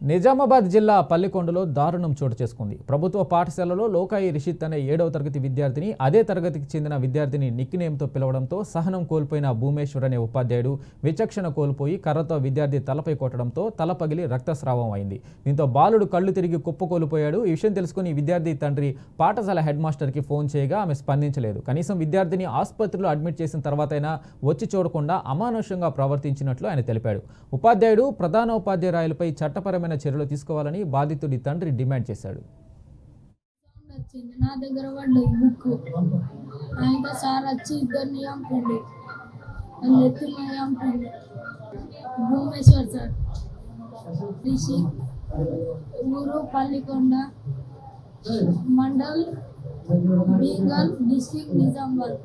నిజామాబాద్ జిల్లా పల్లికొండలో దారుణం చోటు చేసుకుంది. ప్రభుత్వ పాఠశాలలో లోకాయి రిషిత్ అనే 7వ తరగతి విద్యార్థిని అదే తరగతికి చెందిన విద్యార్థిని నిక్నేమ్తో పిలవడంతో సహనం కోల్పోయిన భూమేశ్వర్ అనే ఉపాధ్యాయుడు విచక్షణ కోల్పోయి కర్రతో విద్యార్థి తలపై కొట్టడంతో తల పగిలి రక్తస్రావం అయింది. దీంతో బాలుడు కళ్ళు తిరిగి కుప్పకూలిపోయాడు. ఈ విషయం తెలుసుకుని విద్యార్థి తండ్రి పాఠశాల హెడ్ మాస్టర్కి ఫోన్ చేయగా ఆమె స్పందించలేదు. కనీసం విద్యార్థిని ఆసుపత్రిలో అడ్మిట్ చేసిన తర్వాతైనా వచ్చి చూడకుండా అమానుషంగా ప్రవర్తించినట్లు ఆయన తెలిపాడు. ఉపాధ్యాయుడు ప్రధాన ఉపాధ్యాయురాయలపై చట్టపరమైన చర్యలు తీసుకోవాలని బాధితుడి తండ్రి డిమాండ్ చేశాడు. నా దగ్గర పడ్డది బుక్ ఆయన సార్ వచ్చి ఇద్దరిని చంపిండు, నెత్తిని చంపిండు. భూమేశ్వర్ సార్ రిషి, ఊరు పల్లికొండ, మండల్ బీగల్, డిస్ట్రిక్ట్ నిజామాబాద్.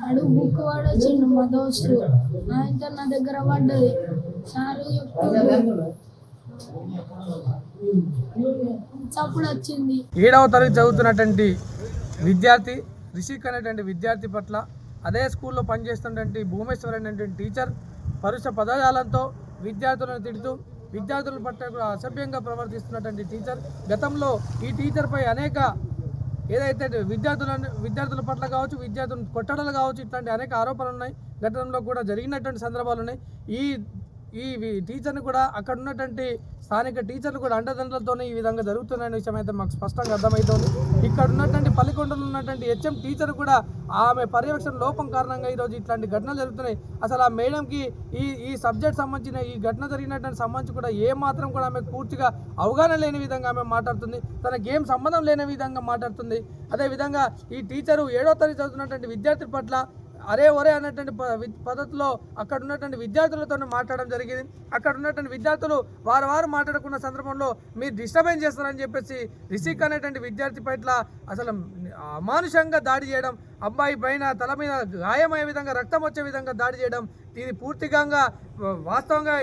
అడు బుక్ వాడొచ్చిండు మా దోస్తు, ఆయనతో నా దగ్గర పడ్డది. సార్ చెప్తుంది చప్పుడు వచ్చింది. 7వ తరగతి చదువుతున్నటువంటి విద్యార్థి రిషిక్ అనేటువంటి విద్యార్థి పట్ల అదే స్కూల్లో పనిచేస్తున్నటువంటి భూమేశ్వర్ అనేటువంటి టీచర్ పరుష పదజాలంతో విద్యార్థులను తిడుతూ విద్యార్థుల పట్ల కూడా అసభ్యంగా ప్రవర్తిస్తున్నటువంటి టీచర్. గతంలో ఈ టీచర్పై అనేక ఏదైతే విద్యార్థుల పట్ల కావచ్చు, విద్యార్థులను కొట్టడాలు కావచ్చు, ఇట్లాంటి అనేక ఆరోపణలు ఉన్నాయి. గతంలో కూడా జరిగినటువంటి సందర్భాలు ఉన్నాయి. ఈ టీచర్ని కూడా అక్కడ ఉన్నటువంటి స్థానిక టీచర్లు కూడా అండదండలతోనే ఈ విధంగా జరుగుతున్న విషయం అయితే మాకు స్పష్టంగా అర్థమవుతుంది. ఇక్కడ ఉన్నటువంటి పల్లికొండలో ఉన్నటువంటి హెచ్ఎం టీచర్ కూడా ఆమె పర్యవేక్షణ లోపం కారణంగా ఈరోజు ఇట్లాంటి ఘటనలు జరుగుతున్నాయి. అసలు ఆ మేడంకి ఈ సబ్జెక్ట్ సంబంధించిన ఈ ఘటన జరిగినటువంటి సంబంధించి కూడా ఏమాత్రం కూడా ఆమెకు పూర్తిగా అవగాహన లేని విధంగా ఆమె మాట్లాడుతుంది. తనకి ఏం సంబంధం లేని విధంగా మాట్లాడుతుంది. అదేవిధంగా ఈ టీచరు 7వ తరగతి చదువుతున్నటువంటి విద్యార్థి పట్ల అరే ఒరే అన్నటువంటి పద్ధతిలో అక్కడ ఉన్నటువంటి విద్యార్థులతో మాట్లాడడం జరిగింది. అక్కడ ఉన్నటువంటి విద్యార్థులు వారు మాట్లాడుకున్న సందర్భంలో మీరు డిస్టర్బెన్స్ చేస్తారని చెప్పేసి రిషిక్ అనేటువంటి విద్యార్థి పట్ల అసలు అమానుషంగా దాడి చేయడం, అబ్బాయి పైన తల మీద గాయమయ్యే విధంగా రక్తం వచ్చే విధంగా దాడి చేయడం, ఇది పూర్తిగా వాస్తవంగా